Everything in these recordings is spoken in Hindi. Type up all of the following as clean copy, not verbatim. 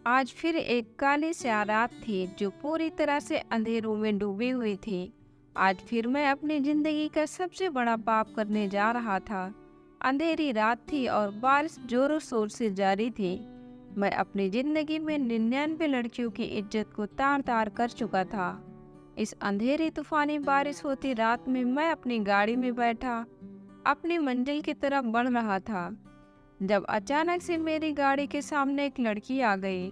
आज फिर एक काली स्या रात थी जो पूरी तरह से अंधेरों में डूबी हुई थी। आज फिर मैं अपनी जिंदगी का सबसे बड़ा पाप करने जा रहा था। अंधेरी रात थी और बारिश जोरों शोर से जारी थी। मैं अपनी जिंदगी में 99 लड़कियों की इज्जत को तार तार कर चुका था। इस अंधेरी तूफानी बारिश होती रात में मैं अपनी गाड़ी में बैठा अपनी मंजिल की तरफ बढ़ रहा था, जब अचानक से मेरी गाड़ी के सामने एक लड़की आ गई।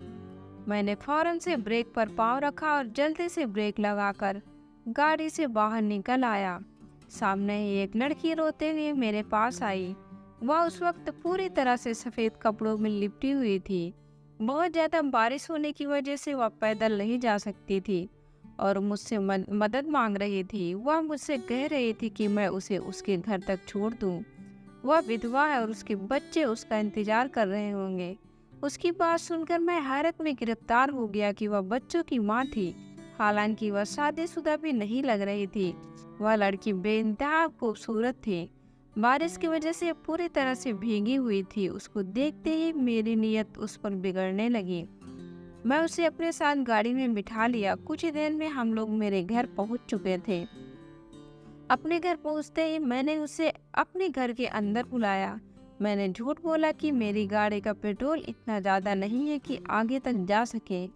मैंने फौरन से ब्रेक पर पाँव रखा और जल्दी से ब्रेक लगाकर गाड़ी से बाहर निकल आया। सामने ही एक लड़की रोते हुए मेरे पास आई। वह उस वक्त पूरी तरह से सफ़ेद कपड़ों में लिपटी हुई थी। बहुत ज़्यादा बारिश होने की वजह से वह पैदल नहीं जा सकती थी और मुझसे मदद मांग रही थी। वह मुझसे कह रही थी कि मैं उसे उसके घर तक छोड़ दूं। वह विधवा है और उसके बच्चे उसका इंतजार कर रहे होंगे। उसकी बात सुनकर मैं हैरत में गिरफ्तार हो गया कि वह बच्चों की माँ थी। हालांकि वह शादीशुदा भी नहीं लग रही थी। वह लड़की बेइंतहा खूबसूरत थी। बारिश की वजह से पूरी तरह से भीगी हुई थी। उसको देखते ही मेरी नीयत उस पर बिगड़ने लगी। मैं उसे अपने साथ गाड़ी में बिठा लिया। कुछ ही देर में हम लोग मेरे घर पहुंच चुके थे। अपने घर पहुंचते ही मैंने उसे अपने घर के अंदर बुलाया। मैंने झूठ बोला कि मेरी गाड़ी का पेट्रोल इतना ज़्यादा नहीं है कि आगे तक जा सके,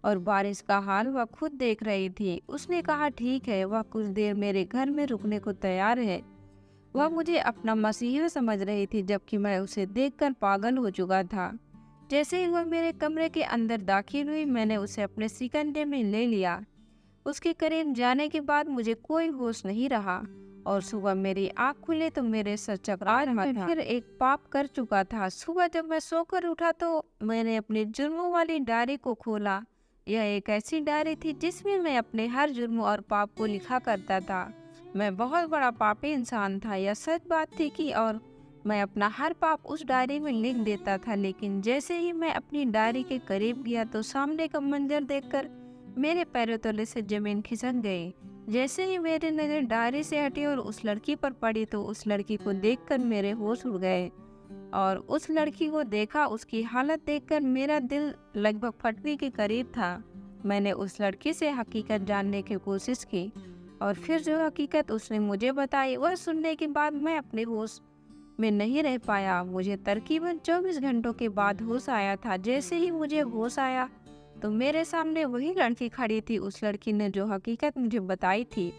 और बारिश का हाल वह खुद देख रही थी। उसने कहा ठीक है, वह कुछ देर मेरे घर में रुकने को तैयार है। वह मुझे अपना मसीहा समझ रही थी, जबकि मैं उसे देखकर पागल हो चुका था। जैसे ही वह मेरे कमरे के अंदर दाखिल हुई, मैंने उसे अपने सिकंजे में ले लिया। उसके करीब जाने के बाद मुझे कोई होश नहीं रहा और सुबह मेरी आँख खुली तो मेरे सर चकरा रहा था। फिर एक पाप कर चुका था। सुबह जब मैं सोकर उठा तो मैंने अपने जुर्मों वाली डायरी को खोला। यह एक ऐसी डायरी थी जिसमें मैं अपने हर जुर्म और पाप को लिखा करता था। मैं बहुत बड़ा पापी इंसान था, यह सच बात थी कि और मैं अपना हर पाप उस डायरी में लिख देता था। लेकिन जैसे ही मैं अपनी डायरी के करीब गया तो सामने का मंजर देखकर मेरे पैरों तले से जमीन खिसक गई। जैसे ही मेरी नज़र डायरी से हटी और उस लड़की पर पड़ी तो उस लड़की को देखकर मेरे होश उड़ गए। और उस लड़की को देखा, उसकी हालत देखकर मेरा दिल लगभग फटने के करीब था। मैंने उस लड़की से हकीकत जानने की कोशिश की और फिर जो हकीकत उसने मुझे बताई वह सुनने के बाद मैं अपने होश में नहीं रह पाया। मुझे तकरीबन 24 घंटों के बाद होश आया था। जैसे ही मुझे होश आया तो मेरे सामने वही लड़की खड़ी थी, उस लड़की ने जो हकीकत मुझे बताई थी।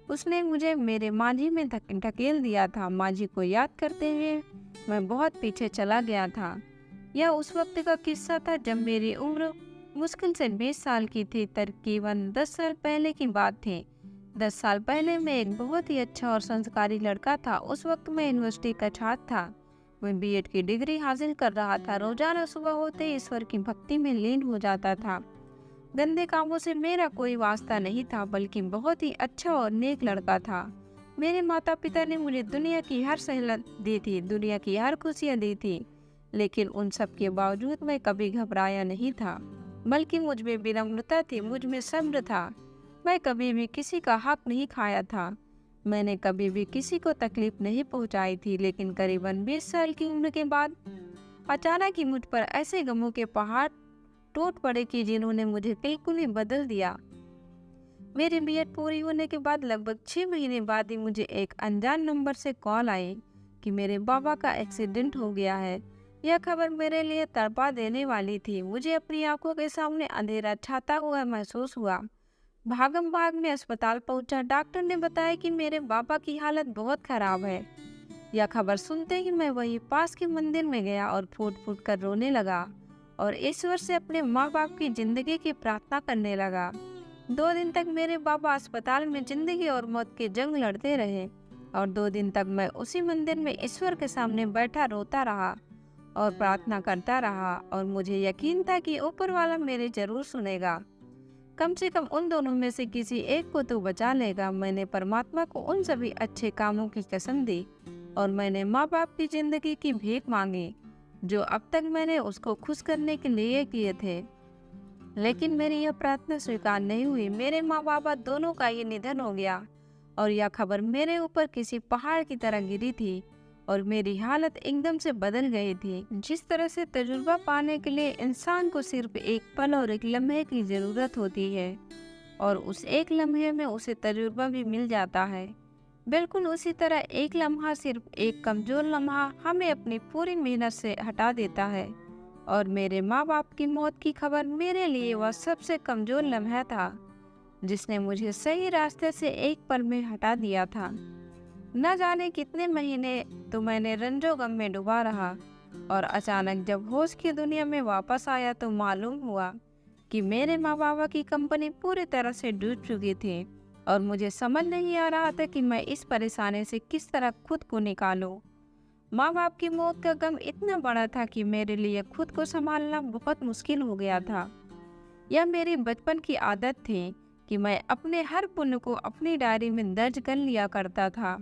उसने मुझे मेरे मांझी में ढकेल दिया था। मांझी को याद करते हुए मैं बहुत पीछे चला गया था। यह उस वक्त का किस्सा था जब मेरी उम्र मुश्किल से 20 साल की थी। तकरीबन 10 साल पहले की बात थी। 10 साल पहले मैं एक बहुत ही अच्छा और संस्कारी लड़का था। उस वक्त मैं यूनिवर्सिटी का छात्र था। मैं बीएड की डिग्री हासिल कर रहा था। रोजाना सुबह होते ही ईश्वर की भक्ति में लीन हो जाता था। गंदे कामों से मेरा कोई वास्ता नहीं था, बल्कि बहुत ही अच्छा और नेक लड़का था। मेरे माता पिता ने मुझे दुनिया की हर सहूलत दी थी, दुनिया की हर खुशियाँ दी थी, लेकिन उन सब के बावजूद मैं कभी घबराया नहीं था, बल्कि मुझ में विनम्रता थी, मुझ में सब्र था। मैं कभी भी किसी का हक नहीं खाया था। मैंने कभी भी किसी को तकलीफ नहीं पहुंचाई थी। लेकिन करीबन 20 साल की उम्र के बाद अचानक ही मुझ पर ऐसे गमों के पहाड़ टूट पड़े कि जिन्होंने मुझे बिल्कुल ही बदल दिया। मेरी बीएड पूरी होने के बाद लगभग 6 महीने बाद ही मुझे एक अनजान नंबर से कॉल आई कि मेरे बाबा का एक्सीडेंट हो गया है। यह खबर मेरे लिए तड़पा देने वाली थी। मुझे अपनी आंखों के सामने अंधेरा छाता हुआ महसूस हुआ। भागम भाग में अस्पताल पहुंचा। डॉक्टर ने बताया कि मेरे बाबा की हालत बहुत खराब है। यह खबर सुनते ही मैं वही पास के मंदिर में गया और फूट फूट कर रोने लगा और ईश्वर से अपने माँ बाप की जिंदगी की प्रार्थना करने लगा। 2 दिन तक मेरे बाबा अस्पताल में जिंदगी और मौत की जंग लड़ते रहे और 2 दिन तक मैं उसी मंदिर में ईश्वर के सामने बैठा रोता रहा और प्रार्थना करता रहा, और मुझे यकीन था कि ऊपर वाला मेरे जरूर सुनेगा। कम से कम उन दोनों में से किसी एक को तो बचा लेगा। मैंने परमात्मा को उन सभी अच्छे कामों की कसम दी और मैंने माँ बाप की जिंदगी की भीख मांगी जो अब तक मैंने उसको खुश करने के लिए किए थे। लेकिन मेरी यह प्रार्थना स्वीकार नहीं हुई। मेरे माँ बाबा दोनों का ही निधन हो गया और यह खबर मेरे ऊपर किसी पहाड़ की तरह गिरी थी और मेरी हालत एकदम से बदल गई थी। जिस तरह से तजुर्बा पाने के लिए इंसान को सिर्फ एक पल और एक लम्हे की ज़रूरत होती है और उस एक लम्हे में उसे तजुर्बा भी मिल जाता है, बिल्कुल उसी तरह एक लम्हा, सिर्फ एक कमज़ोर लम्हा हमें अपनी पूरी मेहनत से हटा देता है। और मेरे माँ बाप की मौत की खबर मेरे लिए वह सबसे कमज़ोर लम्हा था जिसने मुझे सही रास्ते से एक पल में हटा दिया था। न जाने कितने महीने तो मैंने रंजो गम में डूबा रहा और अचानक जब होश की दुनिया में वापस आया तो मालूम हुआ कि मेरे माँ बाबा की कंपनी पूरी तरह से डूब चुकी थी और मुझे समझ नहीं आ रहा था कि मैं इस परेशानी से किस तरह खुद को निकालूं। माँ बाप की मौत का गम इतना बड़ा था कि मेरे लिए खुद को संभालना बहुत मुश्किल हो गया था। यह मेरी बचपन की आदत थी कि मैं अपने हर पुण्य को अपनी डायरी में दर्ज कर लिया करता था।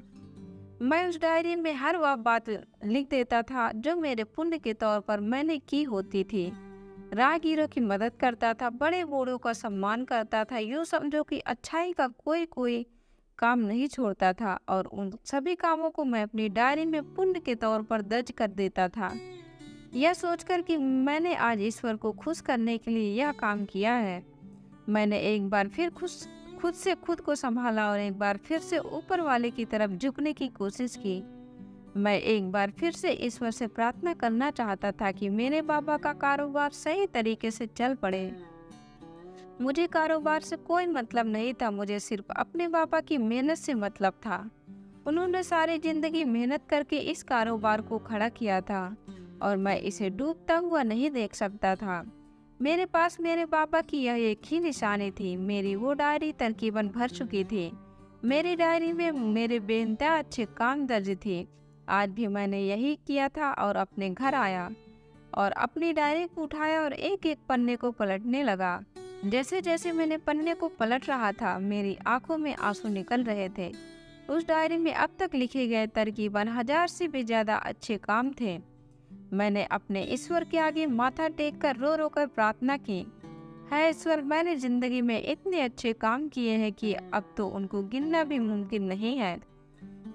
मैं उस डायरी में हर वह बात लिख देता था जो मेरे पुण्य के तौर पर मैंने की होती थी। राहगीरों की मदद करता था, बड़े बूढ़ों का सम्मान करता था, यूँ समझो कि अच्छाई का कोई काम नहीं छोड़ता था और उन सभी कामों को मैं अपनी डायरी में पुण्य के तौर पर दर्ज कर देता था, यह सोचकर कि मैंने आज ईश्वर को खुश करने के लिए यह काम किया है। मैंने एक बार फिर खुद से खुद को संभाला और एक बार फिर से ऊपर वाले की तरफ झुकने की कोशिश की। मैं एक बार फिर से ईश्वर से प्रार्थना करना चाहता था कि मेरे बाबा का कारोबार सही तरीके से चल पड़े। मुझे कारोबार से कोई मतलब नहीं था, मुझे सिर्फ अपने बाबा की मेहनत से मतलब था। उन्होंने सारी जिंदगी मेहनत करके इस कारोबार को खड़ा किया था और मैं इसे डूबता हुआ नहीं देख सकता था। मेरे पास मेरे बाबा की यह एक ही निशानी थी। मेरी वो डायरी तरकीबन भर चुकी थी। मेरी डायरी में मेरे बेइंतहा अच्छे काम दर्ज थे। आज भी मैंने यही किया था और अपने घर आया और अपनी डायरी को उठाया और एक एक पन्ने को पलटने लगा। जैसे जैसे मैंने पन्ने को पलट रहा था मेरी आंखों में आंसू निकल रहे थे। उस डायरी में अब तक लिखे गए तकरीबन 1000 से भी ज़्यादा अच्छे काम थे। मैंने अपने ईश्वर के आगे माथा टेक कर रो रो कर प्रार्थना की, है ईश्वर, मैंने जिंदगी में इतने अच्छे काम किए हैं कि अब तो उनको गिनना भी मुमकिन नहीं है।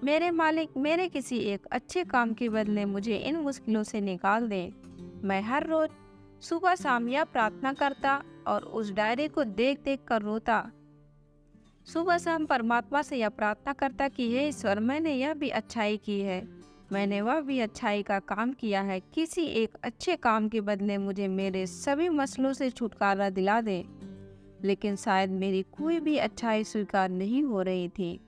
मेरे मालिक, मेरे किसी एक अच्छे काम के बदले मुझे इन मुश्किलों से निकाल दे। मैं हर रोज सुबह शाम यह प्रार्थना करता और उस डायरी को देख देख कर रोता। सुबह शाम परमात्मा से यह प्रार्थना करता कि हे ईश्वर, मैंने यह भी अच्छाई की है, मैंने वह भी अच्छाई का काम किया है, किसी एक अच्छे काम के बदले मुझे मेरे सभी मसलों से छुटकारा दिला दे। लेकिन शायद मेरी कोई भी अच्छाई स्वीकार नहीं हो रही थी।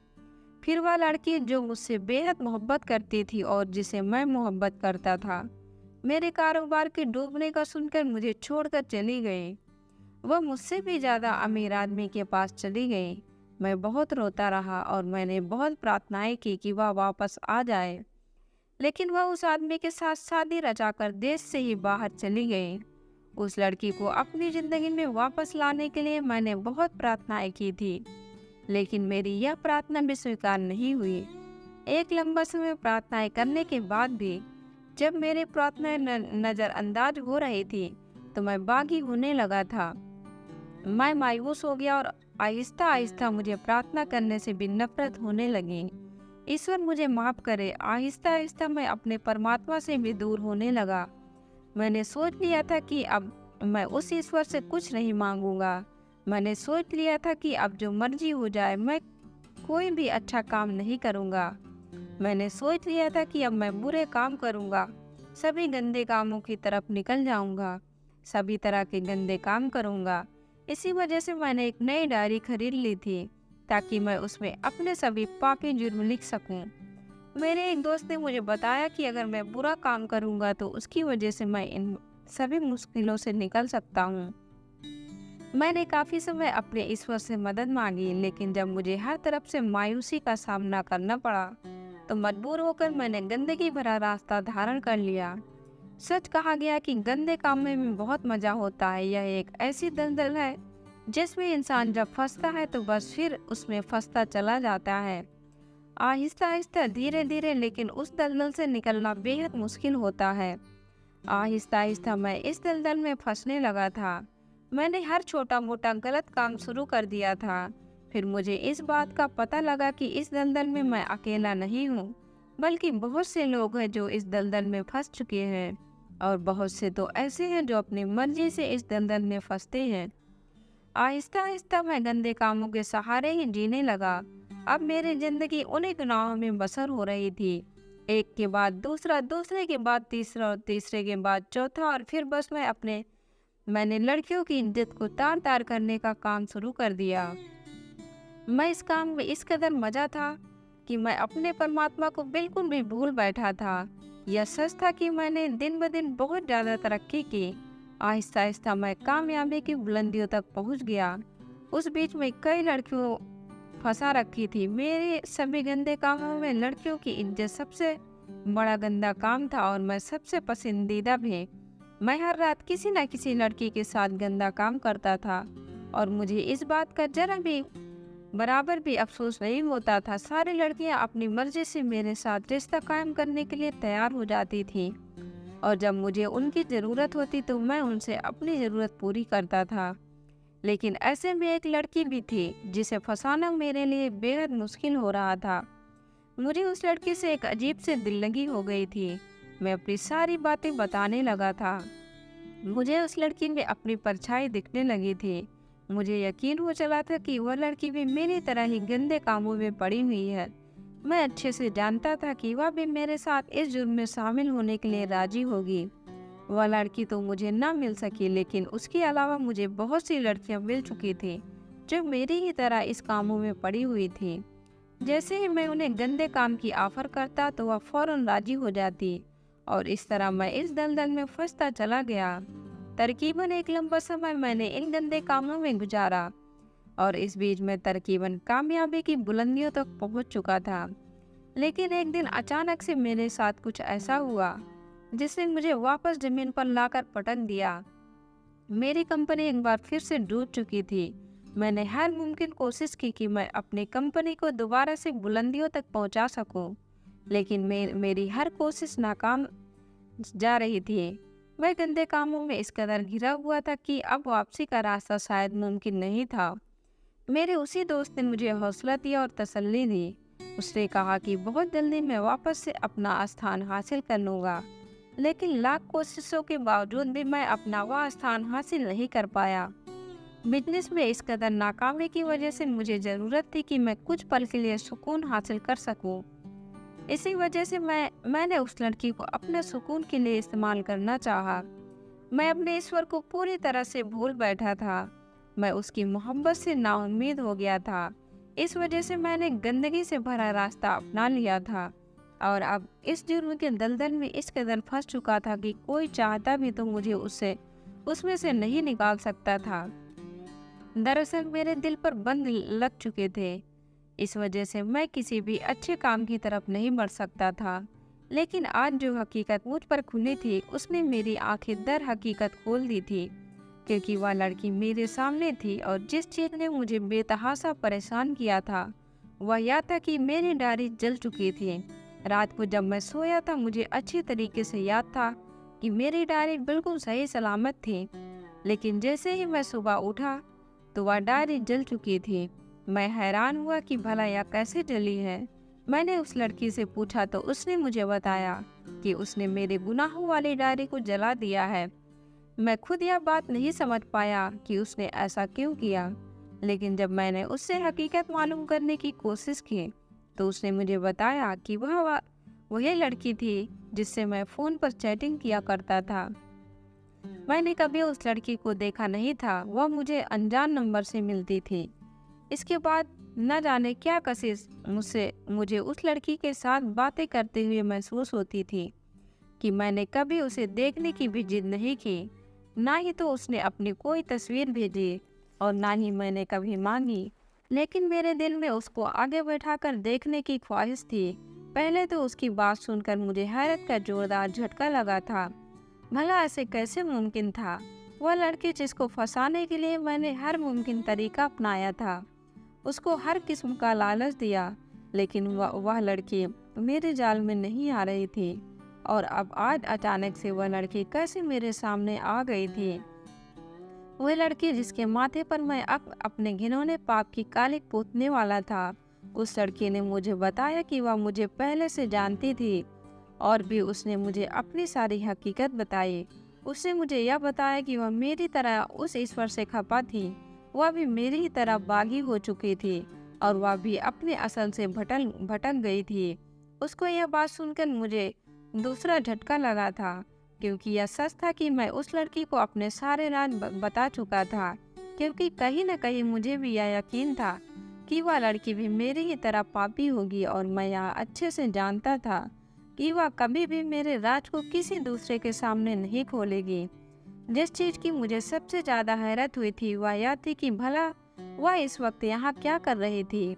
फिर वह लड़की जो मुझसे बेहद मोहब्बत करती थी और जिसे मैं मोहब्बत करता था, मेरे कारोबार के डूबने का सुनकर मुझे छोड़कर चली गई। वह मुझसे भी ज़्यादा अमीर आदमी के पास चली गई। मैं बहुत रोता रहा और मैंने बहुत प्रार्थनाएं की कि वह वापस आ जाए, लेकिन वह उस आदमी के साथ शादी रचाकर देश से ही बाहर चली गई। उस लड़की को अपनी ज़िंदगी में वापस लाने के लिए मैंने बहुत प्रार्थनाएं की थी, लेकिन मेरी यह प्रार्थना भी स्वीकार नहीं हुई। एक लंबा समय प्रार्थनाएं करने के बाद भी जब मेरी प्रार्थनाएं नज़रअंदाज हो रही थी तो मैं बागी होने लगा था। मैं मायूस हो गया और आहिस्ता आहिस्ता मुझे प्रार्थना करने से भी नफरत होने लगी। ईश्वर मुझे माफ़ करे। आहिस्ता आहिस्ता मैं अपने परमात्मा से भी दूर होने लगा। मैंने सोच लिया था कि अब मैं उस ईश्वर से कुछ नहीं मांगूंगा। मैंने सोच लिया था कि अब जो मर्जी हो जाए, मैं कोई भी अच्छा काम नहीं करूंगा। मैंने सोच लिया था कि अब मैं बुरे काम करूंगा, सभी गंदे कामों की तरफ निकल जाऊंगा, सभी तरह के गंदे काम करूंगा। इसी वजह से मैंने एक नई डायरी खरीद ली थी ताकि मैं उसमें अपने सभी पापी जुर्म लिख सकूं। मेरे एक दोस्त ने मुझे बताया कि अगर मैं बुरा काम करूंगा तो उसकी वजह से मैं इन सभी मुश्किलों से निकल सकता हूं। मैंने काफ़ी समय अपने ईश्वर से मदद मांगी, लेकिन जब मुझे हर तरफ से मायूसी का सामना करना पड़ा तो मजबूर होकर मैंने गंदगी भरा रास्ता धारण कर लिया। सच कहा गया कि गंदे काम में बहुत मज़ा होता है। यह एक ऐसी दलदल है जिसमें इंसान जब फंसता है तो बस फिर उसमें फंसता चला जाता है। आहिस्ता आहिस्ता, धीरे धीरे, लेकिन उस दलदल से निकलना बेहद मुश्किल होता है। आहिस्ता आहिस्ता मैं इस दलदल में फंसने लगा था। मैंने हर छोटा मोटा गलत काम शुरू कर दिया था। फिर मुझे इस बात का पता लगा कि इस दलदल में मैं अकेला नहीं हूँ। बल्कि बहुत से लोग हैं जो इस दलदल में फंस चुके हैं, और बहुत से तो ऐसे हैं जो अपनी मर्जी से इस दलदल में फंसते हैं। आहिस्ता आहिस्ता मैं गंदे कामों के सहारे ही जीने लगा। अब मेरी जिंदगी उन्हीं गुनाहों में बसर हो रही थी। एक के बाद दूसरा, दूसरे के बाद तीसरा, और तीसरे के बाद चौथा, और फिर बस मैंने लड़कियों की इज्जत को तार तार करने का काम शुरू कर दिया। मैं इस काम में इस कदर मजा था कि मैं अपने परमात्मा को बिल्कुल भी भूल बैठा था। यह सच था कि मैंने दिन ब दिन बहुत ज़्यादा तरक्की की। आहिस्ता आहिस्ता मैं कामयाबी की बुलंदियों तक पहुंच गया। उस बीच में कई लड़कियों फंसा रखी थी। मेरे सभी गंदे कामों में लड़कियों की इज्जत सबसे बड़ा गंदा काम था, और मैं सबसे पसंदीदा भी। मैं हर रात किसी न किसी लड़की के साथ गंदा काम करता था, और मुझे इस बात का जरा भी बराबर भी अफसोस नहीं होता था। सारी लड़कियां अपनी मर्जी से मेरे साथ रिश्ता कायम करने के लिए तैयार हो जाती थीं, और जब मुझे उनकी ज़रूरत होती तो मैं उनसे अपनी ज़रूरत पूरी करता था। लेकिन ऐसे में एक लड़की भी थी जिसे फंसाना मेरे लिए बेहद मुश्किल हो रहा था। मुझे उस लड़की से एक अजीब से दिललगी हो गई थी। मैं अपनी सारी बातें बताने लगा था। मुझे उस लड़की में अपनी परछाई दिखने लगी थी। मुझे यकीन हो चला था कि वह लड़की भी मेरी तरह ही गंदे कामों में पड़ी हुई है। मैं अच्छे से जानता था कि वह भी मेरे साथ इस जुर्म में शामिल होने के लिए राजी होगी। वह लड़की तो मुझे ना मिल सकी, लेकिन उसके अलावा मुझे बहुत सी लड़कियां मिल चुकी थी जो मेरी ही तरह इस कामों में पड़ी हुई थी। जैसे ही मैं उन्हें गंदे काम की ऑफर करता तो वह फौरन राजी हो जाती, और इस तरह मैं इस दलदल में फंसता चला गया। तकरीबन एक लंबा समय मैंने इन गंदे कामों में गुजारा, और इस बीच में तकरीबन कामयाबी की बुलंदियों तक पहुंच चुका था। लेकिन एक दिन अचानक से मेरे साथ कुछ ऐसा हुआ जिसने मुझे वापस जमीन पर लाकर पटक दिया। मेरी कंपनी एक बार फिर से डूब चुकी थी। मैंने हर मुमकिन कोशिश की कि मैं अपनी कंपनी को दोबारा से बुलंदियों तक पहुंचा सकूं, लेकिन मेरी हर कोशिश नाकाम जा रही थी। मैं गंदे कामों में इस कदर घिरा हुआ था कि अब वापसी का रास्ता शायद मुमकिन नहीं था। मेरे उसी दोस्त ने मुझे हौसला दिया और तसल्ली दी। उसने कहा कि बहुत जल्दी मैं वापस से अपना स्थान हासिल कर लूँगा। लेकिन लाख कोशिशों के बावजूद भी मैं अपना वह स्थान हासिल नहीं कर पाया। बिजनेस में इस कदर नाकामी की वजह से मुझे ज़रूरत थी कि मैं कुछ पल के लिए सुकून हासिल कर सकूं। इसी वजह से मैंने उस लड़की को अपने सुकून के लिए इस्तेमाल करना चाहा। मैं अपने ईश्वर को पूरी तरह से भूल बैठा था। मैं उसकी मोहब्बत से नाउम्मीद हो गया था। इस वजह से मैंने गंदगी से भरा रास्ता अपना लिया था, और अब इस जुर्म के दलदल में इस कदर फंस चुका था कि कोई चाहता भी तो मुझे उसमें से नहीं निकाल सकता था। दरअसल मेरे दिल पर बंद लग चुके थे। इस वजह से मैं किसी भी अच्छे काम की तरफ नहीं बढ़ सकता था। लेकिन आज जो हकीकत मुझ पर खुली थी उसने मेरी आंखें दर हकीकत खोल दी थी, क्योंकि वह लड़की मेरे सामने थी, और जिस चीज़ ने मुझे बेतहासा परेशान किया था वह यह था कि मेरी डायरी जल चुकी थी। रात को जब मैं सोया था मुझे अच्छी तरीके से याद था कि मेरी डायरी बिल्कुल सही सलामत थी, लेकिन जैसे ही मैं सुबह उठा तो वह डायरी जल चुकी थी। मैं हैरान हुआ कि भला यह कैसे जली है। मैंने उस लड़की से पूछा तो उसने मुझे बताया कि उसने मेरे गुनाहों वाली डायरी को जला दिया है। मैं खुद यह बात नहीं समझ पाया कि उसने ऐसा क्यों किया, लेकिन जब मैंने उससे हकीकत मालूम करने की कोशिश की तो उसने मुझे बताया कि वह वही लड़की थी जिससे मैं फ़ोन पर चैटिंग किया करता था। मैंने कभी उस लड़की को देखा नहीं था, वह मुझे अनजान नंबर से मिलती थी। इसके बाद न जाने क्या कशिश मुझे उस लड़की के साथ बातें करते हुए महसूस होती थी कि मैंने कभी उसे देखने की भी जिद नहीं की। ना ही तो उसने अपनी कोई तस्वीर भेजी, और ना ही मैंने कभी मांगी। लेकिन मेरे दिल में उसको आगे बैठाकर देखने की ख्वाहिश थी। पहले तो उसकी बात सुनकर मुझे हैरत का जोरदार झटका लगा था। भला ऐसे कैसे मुमकिन था? वह लड़की जिसको फंसाने के लिए मैंने हर मुमकिन तरीका अपनाया था, उसको हर किस्म का लालच दिया, लेकिन वह लड़की मेरे जाल में नहीं आ रही थी। और अब आज अचानक से वह लड़की कैसे मेरे सामने आ गई थी? वह लड़की जिसके माथे पर मैं अब अपने घिनौने पाप की कालिक पोतने वाला था, उस लड़की ने मुझे बताया कि वह मुझे पहले से जानती थी और भी उसने मुझे अपनी सारी हकीकत बताई। उसने मुझे यह बताया कि वह मेरी तरह उस ईश्वर से खफा थी। वह भी मेरी ही तरह बागी हो चुकी थी और वह भी अपने असल से भटक गई थी। उसको यह बात सुनकर मुझे दूसरा झटका लगा था, क्योंकि यह सच था कि मैं उस लड़की को अपने सारे राज बता चुका था। क्योंकि कहीं न कहीं मुझे भी यह यकीन था कि वह लड़की भी मेरी ही तरह पापी होगी, और मैं यह अच्छे से जानता था कि वह कभी भी मेरे राज को किसी दूसरे के सामने नहीं खोलेगी। जिस चीज़ की मुझे सबसे ज़्यादा हैरत हुई थी वह यह थी कि भला वह इस वक्त यहाँ क्या कर रही थी,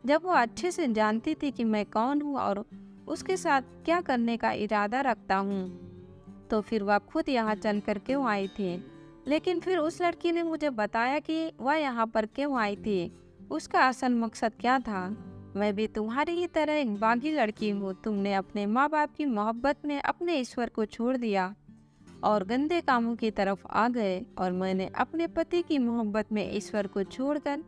जब वह अच्छे से जानती थी कि मैं कौन हूँ और उसके साथ क्या करने का इरादा रखता हूँ। तो फिर वह खुद यहाँ चल कर क्यों आई थी? लेकिन फिर उस लड़की ने मुझे बताया कि वह यहाँ पर क्यों आई थी, उसका असल मकसद क्या था। मैं भी तुम्हारी ही तरह एक बागी लड़की हूँ। तुमने अपने माँ बाप की मोहब्बत में अपने ईश्वर को छोड़ दिया और गंदे कामों की तरफ आ गए, और मैंने अपने पति की मोहब्बत में ईश्वर को छोड़कर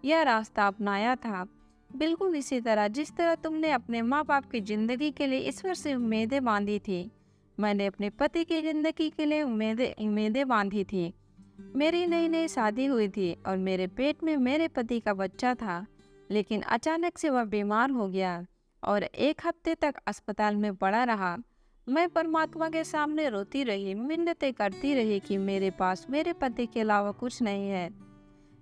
यह रास्ता अपनाया था। बिल्कुल इसी तरह जिस तरह तुमने अपने माँ बाप की जिंदगी के लिए ईश्वर से उम्मीदें बांधी थी, मैंने अपने पति की जिंदगी के लिए उम्मीदें बांधी थी। मेरी नई नई शादी हुई थी और मेरे पेट में मेरे पति का बच्चा था, लेकिन अचानक से वह बीमार हो गया और 1 हफ्ते तक अस्पताल में पड़ा रहा। मैं परमात्मा के सामने रोती रही, मिन्नतें करती रही कि मेरे पास मेरे पति के अलावा कुछ नहीं है,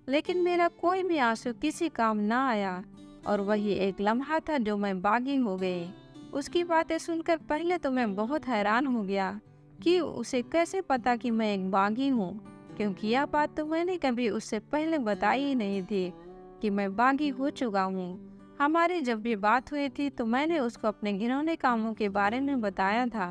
लेकिन मेरा कोई भी आंसू किसी काम ना आया। और वही एक लम्हा था जो मैं बागी हो गई। उसकी बातें सुनकर पहले तो मैं बहुत हैरान हो गया कि उसे कैसे पता कि मैं एक बागी हूँ, क्योंकि यह बात तो मैंने कभी उससे पहले बताई ही नहीं थी कि मैं बागी हो चुका हूँ। हमारी जब भी बात हुई थी तो मैंने उसको अपने घिनौने कामों के बारे में बताया था।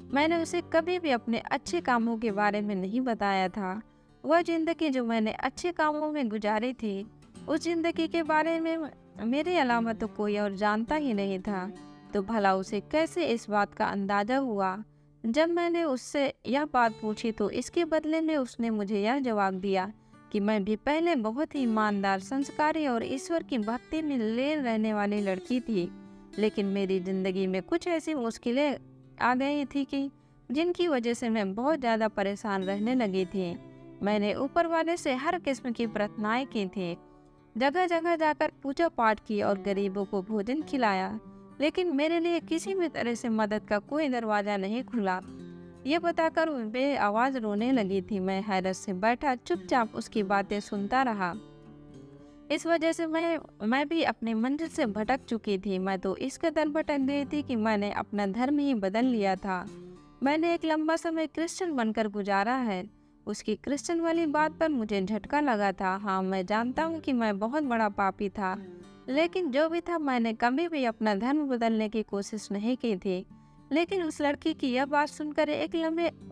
मैंने उसे कभी भी अपने अच्छे कामों के बारे में नहीं बताया था। वह जिंदगी जो मैंने अच्छे कामों में गुजारी थी, उस जिंदगी के बारे में मेरे अलावा तो कोई और जानता ही नहीं था। तो भला उसे कैसे इस बात का अंदाजा हुआ? जब मैंने उससे यह बात पूछी तो इसके बदले में उसने मुझे यह जवाब दिया कि मैं भी पहले बहुत ही ईमानदार, संस्कारी और ईश्वर की भक्ति में लीन रहने वाली लड़की थी, लेकिन मेरी जिंदगी में कुछ ऐसी मुश्किलें आ गई थी कि जिनकी वजह से मैं बहुत ज़्यादा परेशान रहने लगी थी। मैंने ऊपर वाले से हर किस्म की प्रार्थनाएं की थी, जगह जगह जाकर पूजा पाठ की और गरीबों को भोजन खिलाया, लेकिन मेरे लिए किसी भी तरह से मदद का कोई दरवाज़ा नहीं खुला। ये बताकर वो बेआवाज़ रोने लगी थी। मैं हैरत से बैठा चुपचाप उसकी बातें सुनता रहा। इस वजह से मैं भी अपनी मंजिल से भटक चुकी थी। मैं तो इस कदर भटक गई थी कि मैंने अपना धर्म ही बदल लिया था। मैंने एक लंबा समय क्रिश्चियन बनकर गुजारा है। उसकी क्रिश्चियन वाली बात पर मुझे झटका लगा था। हाँ, मैं जानता हूँ कि मैं बहुत बड़ा पापी था, लेकिन जो भी था मैंने कभी भी अपना धर्म बदलने की कोशिश नहीं की थी। लेकिन उस लड़की की यह बात सुनकर एक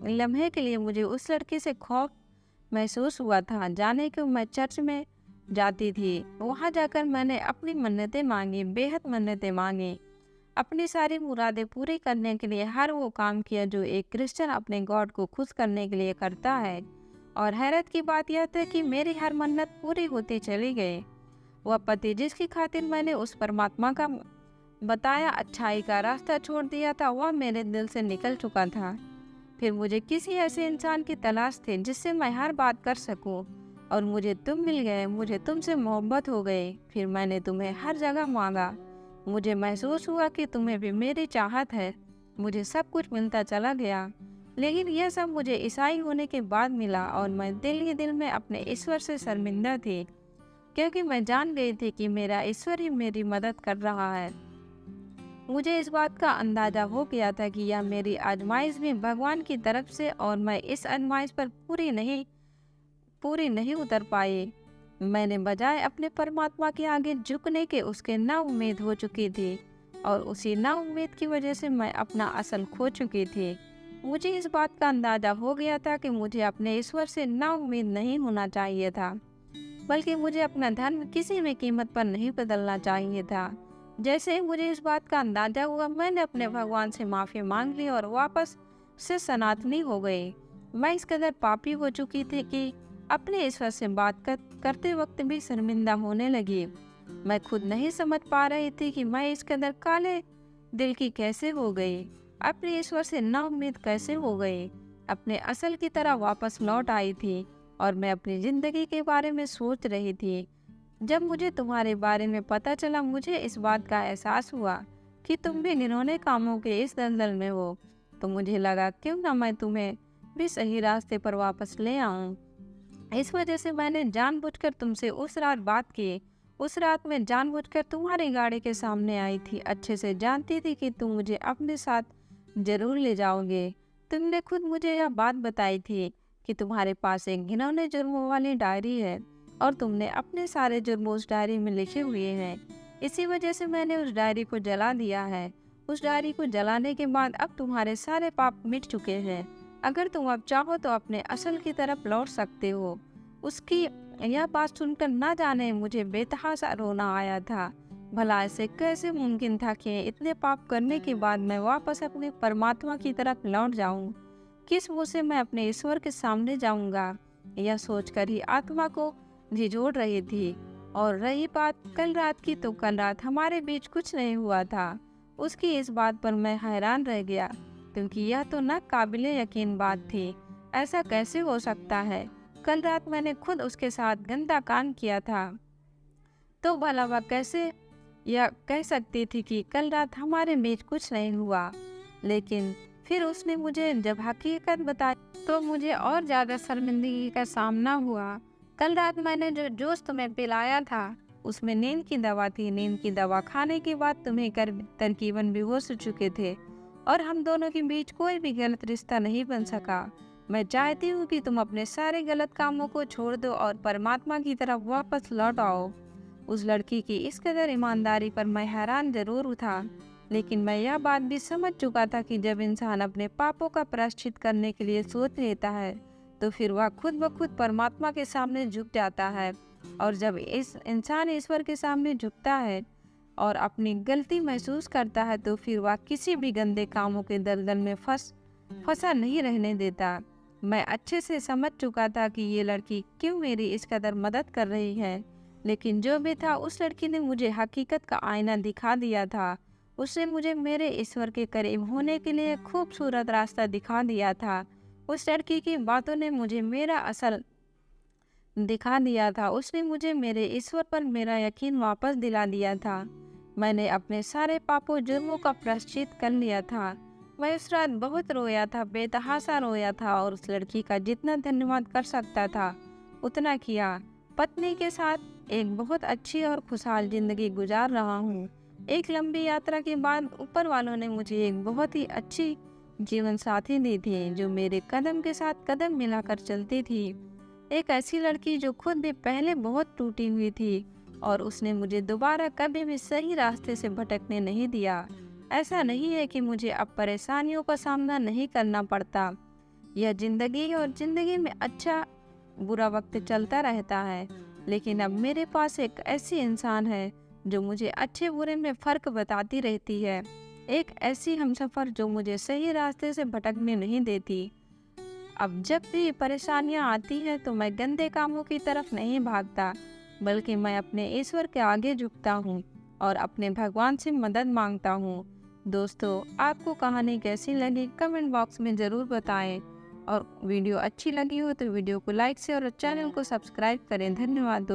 लम्हे के लिए मुझे उस लड़की से खौफ महसूस हुआ था। जाने क्यों मैं चर्च में जाती थी। वहाँ जाकर मैंने अपनी मन्नतें मांगी, बेहद मन्नतें मांगी। अपनी सारी मुरादें पूरी करने के लिए हर वो काम किया जो एक क्रिश्चियन अपने गॉड को खुश करने के लिए करता है। और हैरत की बात यह थी कि मेरी हर मन्नत पूरी होती चली गई। वह पति जिसकी खातिर मैंने उस परमात्मा का बताया अच्छाई का रास्ता छोड़ दिया था, वह मेरे दिल से निकल चुका था। फिर मुझे किसी ऐसे इंसान की तलाश थी जिससे मैं हर बात कर सकूं, और मुझे तुम मिल गए। मुझे तुमसे मोहब्बत हो गई। फिर मैंने तुम्हें हर जगह मांगा। मुझे महसूस हुआ कि तुम्हें भी मेरी चाहत है। मुझे सब कुछ मिलता चला गया, लेकिन यह सब मुझे ईसाई होने के बाद मिला, और मैं दिल ही दिल में अपने ईश्वर से शर्मिंदा थी, क्योंकि मैं जान गई थी कि मेरा ईश्वर ही मेरी मदद कर रहा है। मुझे इस बात का अंदाजा हो गया था कि यह मेरी आजमाइश भी भगवान की तरफ से, और मैं इस आजमाइश पर पूरी नहीं उतर पाई। मैंने बजाय अपने परमात्मा के आगे झुकने के उसके ना उम्मीद हो चुकी थी, और उसी ना उम्मीद की वजह से मैं अपना असल खो चुकी थी। मुझे इस बात का अंदाजा हो गया था कि मुझे अपने ईश्वर से ना उम्मीद नहीं होना चाहिए था, बल्कि मुझे अपना धर्म किसी भी कीमत पर नहीं बदलना चाहिए था। जैसे ही मुझे इस बात का अंदाजा हुआ, मैंने अपने भगवान से माफ़ी मांग ली और वापस से सनातनी हो गई। मैं इस कदर पापी हो चुकी थी कि अपने ईश्वर से बात करते वक्त भी शर्मिंदा होने लगी। मैं खुद नहीं समझ पा रही थी कि मैं इस कदर काले दिल की कैसे हो गई, अपने ईश्वर से नाउम्मीद कैसे हो गई, अपने असल की तरह वापस लौट आई थी और मैं अपनी ज़िंदगी के बारे में सोच रही थी। जब मुझे तुम्हारे बारे में पता चला, मुझे इस बात का एहसास हुआ कि तुम भी घिनौने कामों के इस दलदल में हो, तो मुझे लगा क्यों ना मैं तुम्हें भी सही रास्ते पर वापस ले आऊं। इस वजह से मैंने जानबूझकर तुमसे उस रात बात की। उस रात मैं जानबूझकर तुम्हारी गाड़ी के सामने आई थी, अच्छे से जानती थी कि तुम मुझे अपने साथ जरूर ले जाओगे। तुमने खुद मुझे यह बात बताई थी कि तुम्हारे पास एक घिनौने जुर्मों वाली डायरी है और तुमने अपने सारे जुर्म उस डायरी में लिखे हुए हैं। इसी वजह से मैंने उस डायरी को जला दिया है। उस डायरी को जलाने के बाद अब तुम्हारे सारे पाप मिट चुके हैं। अगर तुम अब चाहो तो अपने असल की तरफ लौट सकते हो। उसकी यह बात सुनकर ना जाने मुझे बेतहासा रोना आया था। भला ऐसे कैसे मुमकिन था कि इतने पाप करने के बाद मैं वापस अपने परमात्मा की तरफ लौट जाऊं? किस मुंह से मैं अपने ईश्वर के सामने जाऊंगा? यह सोचकर ही आत्मा को झिझोड़ रही थी। और रही बात कल रात की, तो कल रात हमारे बीच कुछ नहीं हुआ था। उसकी इस बात पर मैं हैरान रह गया, क्योंकि यह तो ना काबिले यकीन बात थी। ऐसा कैसे हो सकता है? कल रात मैंने खुद उसके साथ गंदा काम किया था, तो भला वह कैसे यह कह सकती थी कि कल रात हमारे बीच कुछ नहीं हुआ? लेकिन फिर उसने मुझे जब हकीकत बताई तो मुझे और ज़्यादा शर्मिंदगी का सामना हुआ। कल रात मैंने जो जूस तुम्हें पिलाया था उसमें नींद की दवा थी। नींद की दवा खाने के बाद तुम्हें कर तरकीबन बेहोश हो चुके थे और हम दोनों के बीच कोई भी गलत रिश्ता नहीं बन सका। मैं चाहती हूँ कि तुम अपने सारे गलत कामों को छोड़ दो और परमात्मा की तरफ वापस लौट आओ। उस लड़की की इस कदर ईमानदारी पर मैं हैरान जरूर था, लेकिन मैं यह बात भी समझ चुका था कि जब इंसान अपने पापों का प्रायश्चित करने के लिए सोच लेता है तो फिर वह खुद ब खुद परमात्मा के सामने झुक जाता है। और जब इस इंसान ईश्वर के सामने झुकता है और अपनी गलती महसूस करता है तो फिर वह किसी भी गंदे कामों के दलदल में फंसा नहीं रहने देता। मैं अच्छे से समझ चुका था कि ये लड़की क्यों मेरी इस कदर मदद कर रही है, लेकिन जो भी था उस लड़की ने मुझे हकीकत का आईना दिखा दिया था। उसने मुझे मेरे ईश्वर के करीब होने के लिए खूबसूरत रास्ता दिखा दिया था। उस लड़की की बातों ने मुझे मेरा असल दिखा दिया था। उसने मुझे मेरे ईश्वर पर मेरा यकीन वापस दिला दिया था। मैंने अपने सारे पापों जुर्मों का प्रायश्चित कर लिया था। मैं उस रात बहुत रोया था, बेतहासा रोया था और उस लड़की का जितना धन्यवाद कर सकता था उतना किया। पत्नी के साथ एक बहुत अच्छी और खुशहाल जिंदगी गुजार रहा हूँ। एक लंबी यात्रा के बाद ऊपर वालों ने मुझे एक बहुत ही अच्छी जीवन साथी दी थी, जो मेरे कदम के साथ कदम मिलाकर चलती थी। एक ऐसी लड़की जो खुद भी पहले बहुत टूटी हुई थी और उसने मुझे दोबारा कभी भी सही रास्ते से भटकने नहीं दिया। ऐसा नहीं है कि मुझे अब परेशानियों का सामना नहीं करना पड़ता। यह जिंदगी है और जिंदगी में अच्छा बुरा वक्त चलता रहता है, लेकिन अब मेरे पास एक ऐसी इंसान है जो मुझे अच्छे बुरे में फ़र्क बताती रहती है। एक ऐसी हमसफ़र जो मुझे सही रास्ते से भटकने नहीं देती। अब जब भी परेशानियां आती हैं तो मैं गंदे कामों की तरफ नहीं भागता, बल्कि मैं अपने ईश्वर के आगे झुकता हूँ और अपने भगवान से मदद मांगता हूँ। दोस्तों, आपको कहानी कैसी लगी कमेंट बॉक्स में ज़रूर बताएं, और वीडियो अच्छी लगी हो तो वीडियो को लाइक से और चैनल को सब्सक्राइब करें। धन्यवाद।